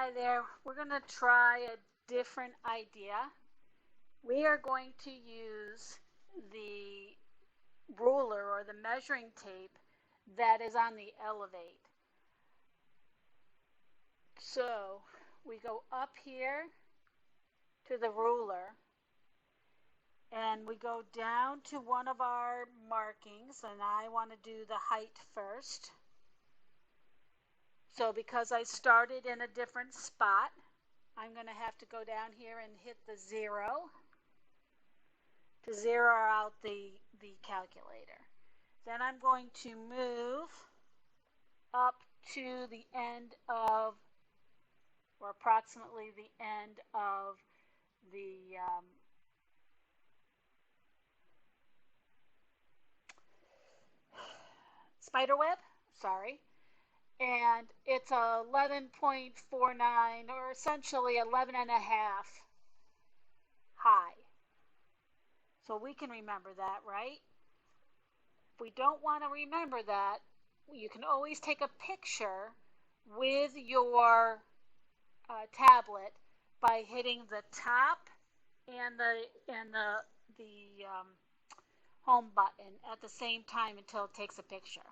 Hi there, we're going to try a different idea. We are going to use the ruler or the measuring tape that is on the Elevate. So we go up here to the ruler and we go down to one of our markings, and I want to do the height first. So because I started in a different spot, I'm going to have to go down here and hit the 0 to zero out the calculator. Then I'm going to move up to the end of, or approximately the end of the spider web, sorry, and it's 11.49, or essentially 11 and a half high. So we can remember that, right? If we don't want to remember that, you can always take a picture with your tablet by hitting the top and the home button at the same time until it takes a picture.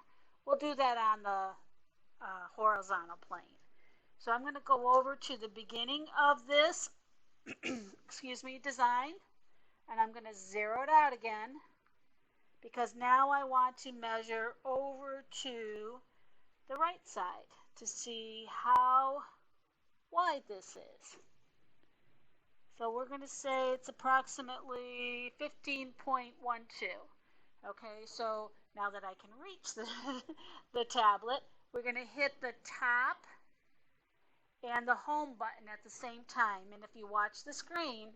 We'll do that on the horizontal plane. So I'm going to go over to the beginning of this excuse me, design, and I'm going to zero it out again, because now I want to measure over to the right side to see how wide this is. So we're going to say it's approximately 15.12. Okay, so now that I can reach the tablet, we're going to hit the top and the home button at the same time. And if you watch the screen,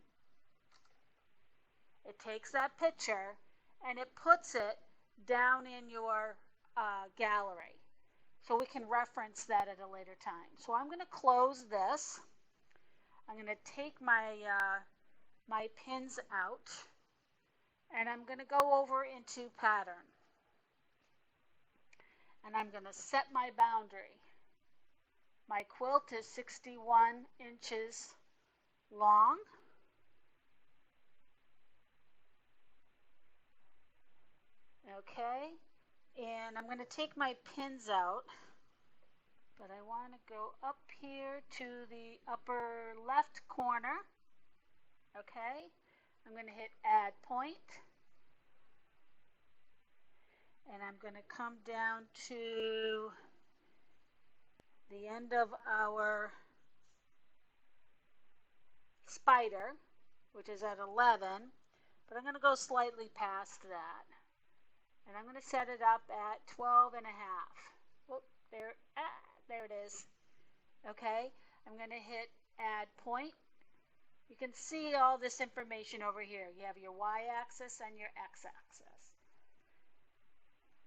it takes that picture and it puts it down in your gallery. So we can reference that at a later time. So I'm going to close this. I'm going to take my pins out, and I'm going to go over into pattern. And I'm going to set my boundary. My quilt is 61 inches long. Okay, and I'm going to take my pins out, but I want to go up here to the upper left corner. Okay, I'm going to hit add point, and I'm going to come down to the end of our spider, which is at 11, but I'm going to go slightly past that. And I'm going to set it up at 12 and a half. Whoop, there it is. Okay, I'm going to hit add point. You can see all this information over here. You have your y-axis and your x-axis.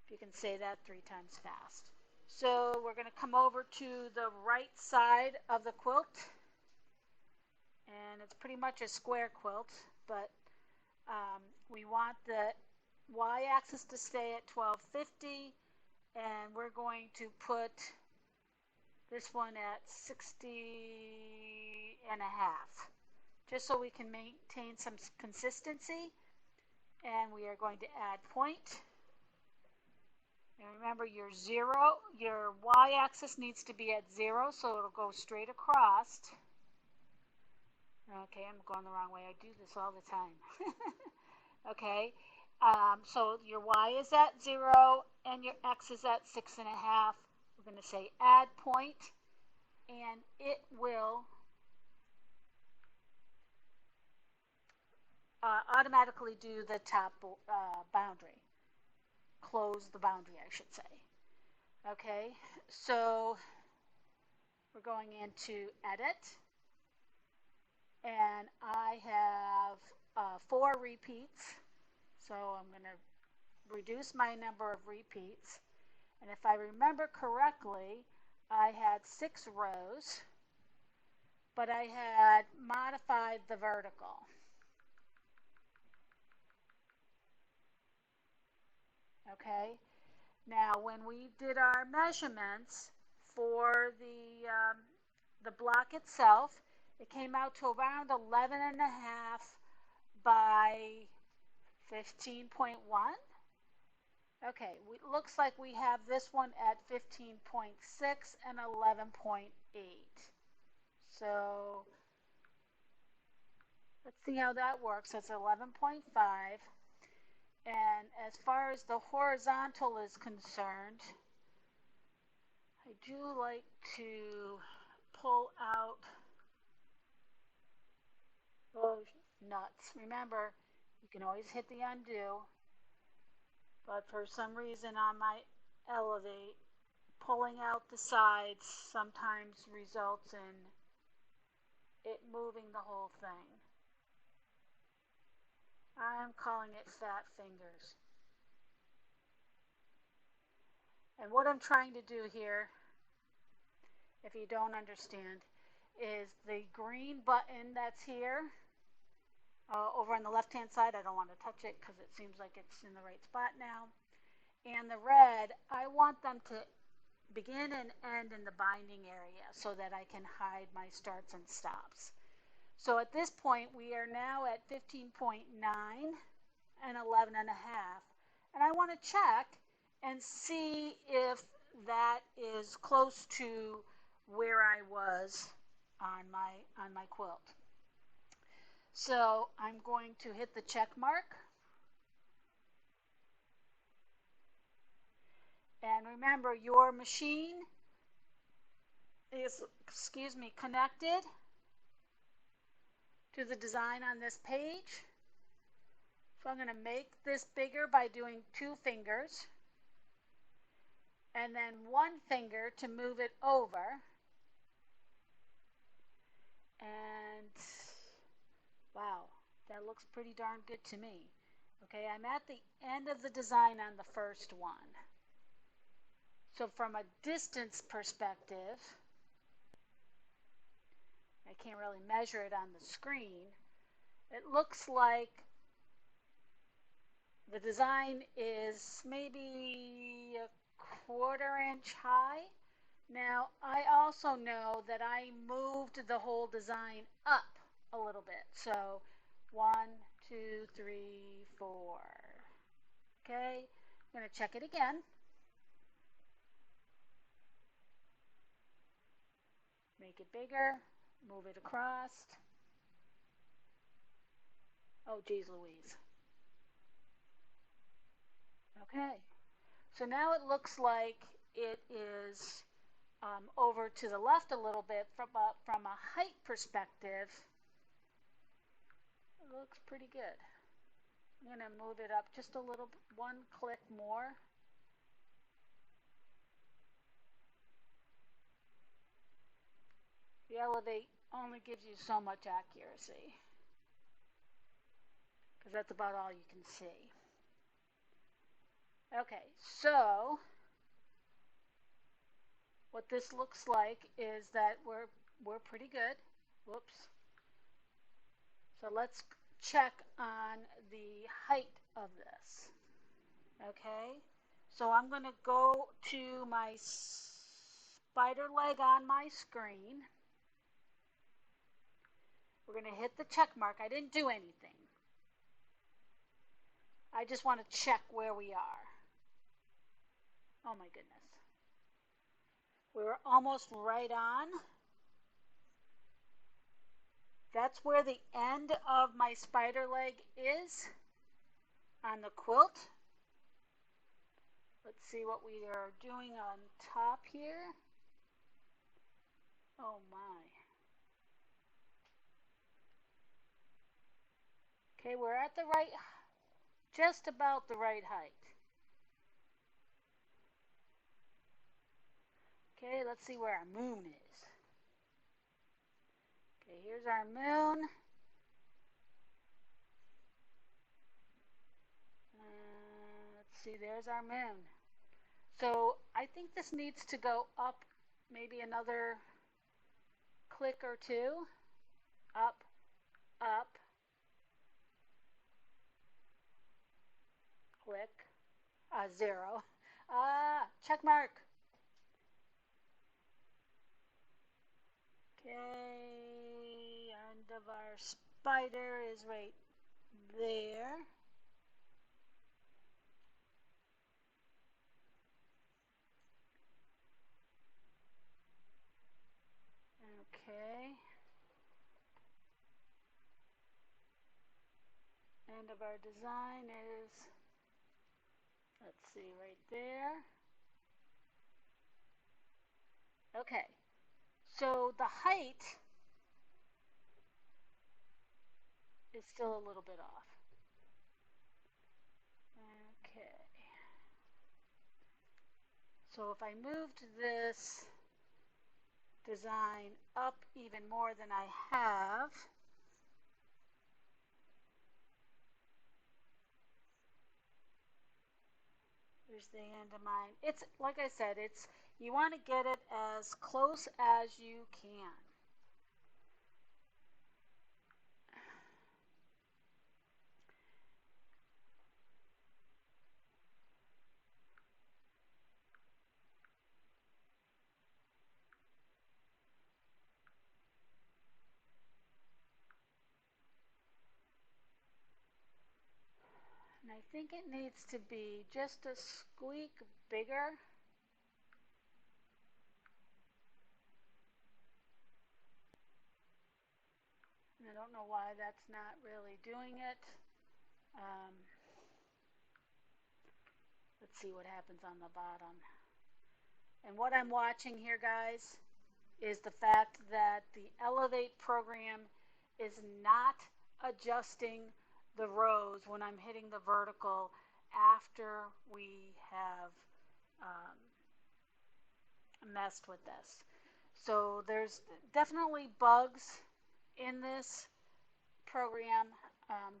If you can say that 3 times fast. So we're going to come over to the right side of the quilt, and it's pretty much a square quilt, but we want the y-axis to stay at 1250, and we're going to put this one at 60 and a half, just so we can maintain some consistency. And we are going to add point. And remember, your y-axis needs to be at 0, so it'll go straight across. Okay, I'm going the wrong way. I do this all the time. Okay, so your y is at 0 and your x is at 6 and a half. We're going to say add point, and it will automatically do the top boundary. Close the boundary, I should say. Okay, so we're going into edit, and I have 4 repeats, so I'm going to reduce my number of repeats. And if I remember correctly, I had 6 rows, but I had modified the vertical. Okay, now when we did our measurements for the block itself, it came out to around 11 and a half by 15.1. Okay, looks like we have this one at 15.6 and 11.8. So let's see how that works. That's 11.5. And as far as the horizontal is concerned, I do like to pull out those nuts. Remember, you can always hit the undo, but for some reason on my Elevate, pulling out the sides sometimes results in it moving the whole thing. I'm calling it fat fingers. And what I'm trying to do here, if you don't understand, is the green button that's here over on the left hand side. I don't want to touch it because it seems like it's in the right spot now. And the red, I want them to begin and end in the binding area so that I can hide my starts and stops. So at this point we are now at 15.9 and 11 and a half, and I want to check and see if that is close to where I was on my quilt. So I'm going to hit the check mark, and remember your machine is connected to the design on this page. So I'm going to make this bigger by doing 2 fingers and then 1 finger to move it over. And wow, that looks pretty darn good to me. Okay, I'm at the end of the design on the first one. So from a distance perspective, I can't really measure it on the screen. It looks like the design is maybe a 1/4 inch high. Now, I also know that I moved the whole design up a little bit. So 1, 2, 3, 4. Okay, I'm going to check it again. Make it bigger, move it across. Oh, geez Louise. Okay, so now it looks like it is over to the left a little bit. From a height perspective, it looks pretty good. I'm going to move it up just a little, 1 click more. The Elevate only gives you so much accuracy because that's about all you can see. Okay, so what this looks like is that we're pretty good. Whoops. So let's check on the height of this. Okay, so I'm going to go to my spider leg on my screen. We're going to hit the check mark. I didn't do anything. I just want to check where we are. Oh my goodness. We were almost right on. That's where the end of my spider leg is on the quilt. Let's see what we are doing on top here. Oh my. Okay, we're at the right, just about the right height. Okay, let's see where our moon is. Okay, here's our moon. Let's see, there's our moon. So I think this needs to go up maybe another click or 2. Up, up, click, 0. Check mark. Okay, end of our spider is right there. Okay. End of our design is, let's see, right there. Okay. So the height is still a little bit off. Okay. So if I moved this design up even more than I have, here's the end of mine. It's, like I said, it's, you want to get it as close as you can. And I think it needs to be just a squeak bigger. And I don't know why that's not really doing it. Um, let's see what happens on the bottom. And what I'm watching here, guys, is the fact that the Elevate program is not adjusting the rows when I'm hitting the vertical after we have messed with this. So there's definitely bugs in this program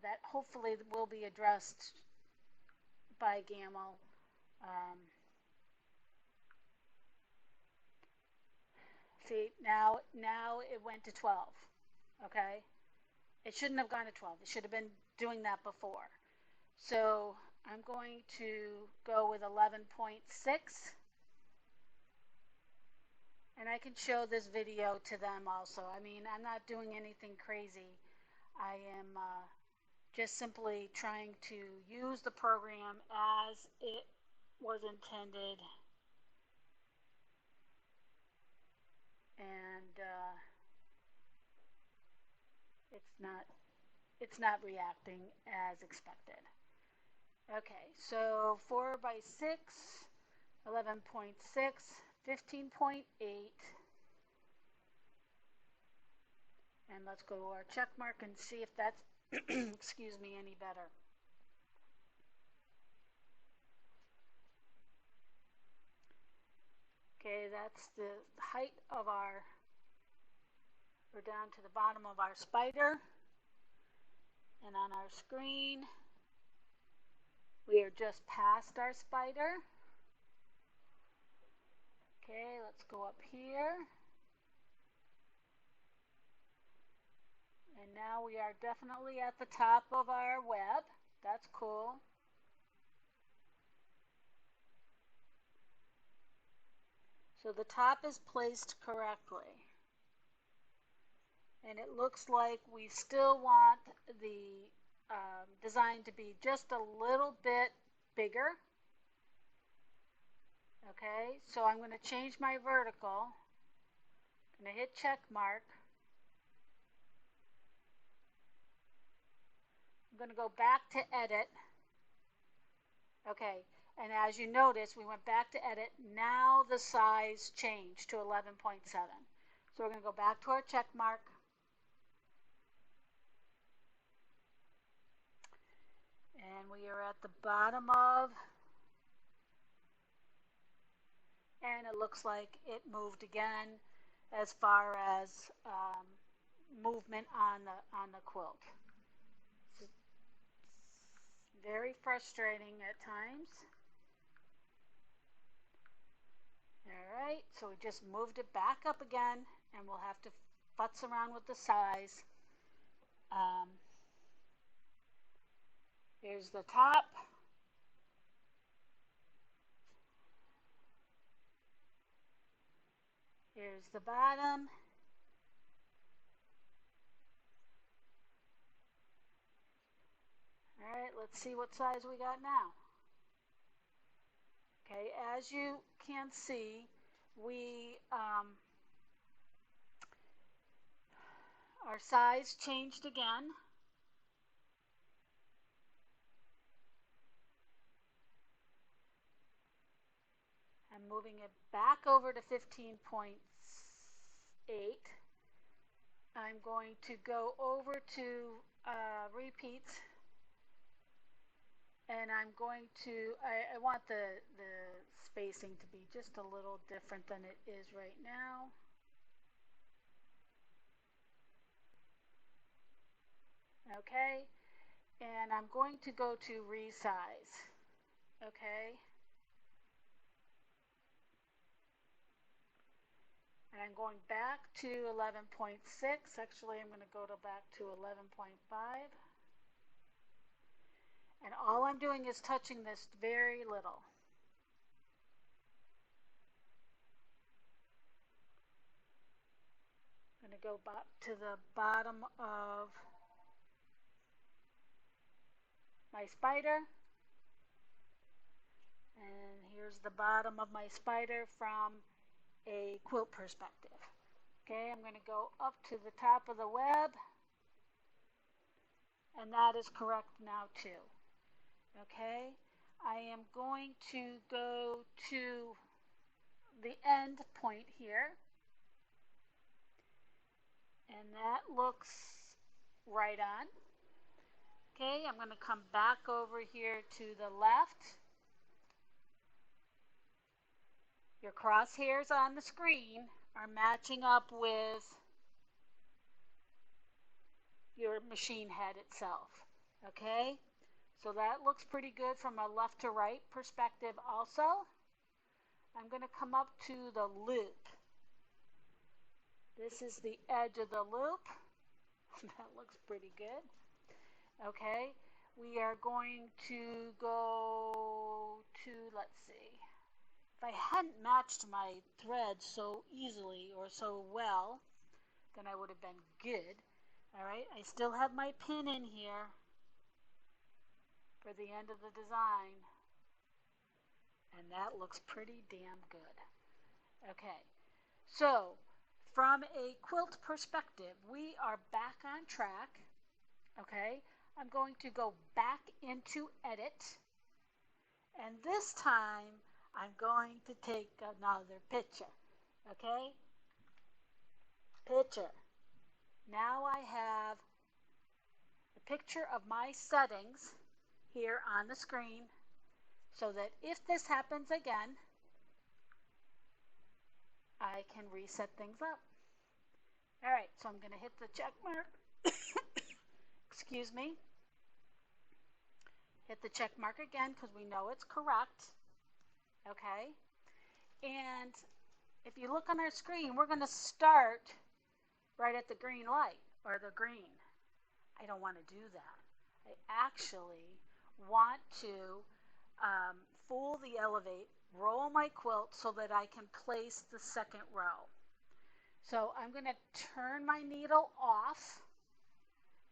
that hopefully will be addressed by Gamel. Um, see, now it went to 12. Okay, it shouldn't have gone to 12. It should have been doing that before. So I'm going to go with 11.6. And I can show this video to them also. I mean, I'm not doing anything crazy. I am just simply trying to use the program as it was intended. And it's not reacting as expected. Okay, so 4 by 6, 11.6, 15.8, and let's go to our check mark and see if that's excuse me, any better. Okay, that's the height of our, we're down to the bottom of our spider, and on our screen we are just past our spider. Okay, let's go up here. And now we are definitely at the top of our web. That's cool. So the top is placed correctly. And it looks like we still want the design to be just a little bit bigger. Okay, so I'm going to change my vertical. I'm going to hit check mark. I'm going to go back to edit. Okay, and as you notice, we went back to edit. Now the size changed to 11.7. So we're going to go back to our check mark. And we are at the bottom of, and it looks like it moved again as far as movement on the quilt. It's very frustrating at times. All right, so we just moved it back up again, and we'll have to futz around with the size. Here's the top. Here's the bottom. Alright, let's see what size we got now. Okay, as you can see, we our size changed again. I'm moving it back over to 15.8. I'm going to go over to repeats, and I'm going to, I want the spacing to be just a little different than it is right now. Okay, and I'm going to go to resize. Okay, and I'm going back to 11.6. Actually, I'm going to go back to 11.5. And all I'm doing is touching this very little. I'm going to go back to the bottom of my spider. And here's the bottom of my spider from a quilt perspective. Okay, I'm going to go up to the top of the web, and that is correct now too. Okay, I am going to go to the end point here, and that looks right on. Okay, I'm going to come back over here to the left. Your crosshairs on the screen are matching up with your machine head itself. Okay, so that looks pretty good from a left to right perspective also. I'm going to come up to the loop. This is the edge of the loop. That looks pretty good. Okay, we are going to go to, let's see, if I hadn't matched my thread so easily or so well, then I would have been good. Alright, I still have my pin in here for the end of the design, and that looks pretty damn good. Okay, so from a quilt perspective, we are back on track. Okay, I'm going to go back into edit, and this time I'm going to take another picture. Okay, picture. Now I have a picture of my settings here on the screen, so that if this happens again, I can reset things up. Alright, so I'm going to hit the check mark. Excuse me. Hit the check mark again because we know it's correct. Okay, and if you look on our screen, we're going to start right at the green light, or the green. I don't want to do that. I actually want to fool the elevate, roll my quilt so that I can place the second row. So I'm going to turn my needle off.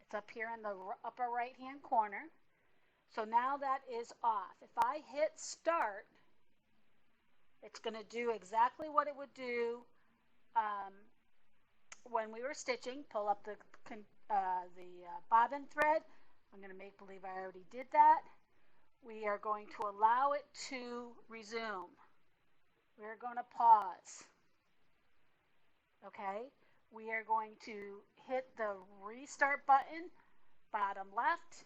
It's up here in the upper right hand corner. So now that is off. If I hit start, it's going to do exactly what it would do when we were stitching. Pull up the bobbin thread. I'm going to make believe I already did that. We are going to allow it to resume. We're going to pause. Okay, we are going to hit the restart button, bottom left.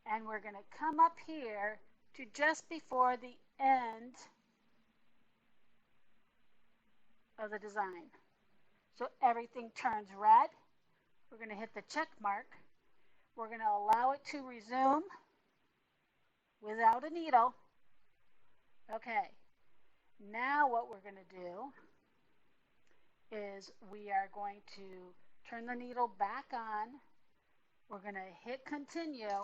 And we're going to come up here to just before the end of the design. So everything turns red. We're going to hit the check mark. We're going to allow it to resume without a needle. Okay, now what we're going to do is we are going to turn the needle back on. We're going to hit continue,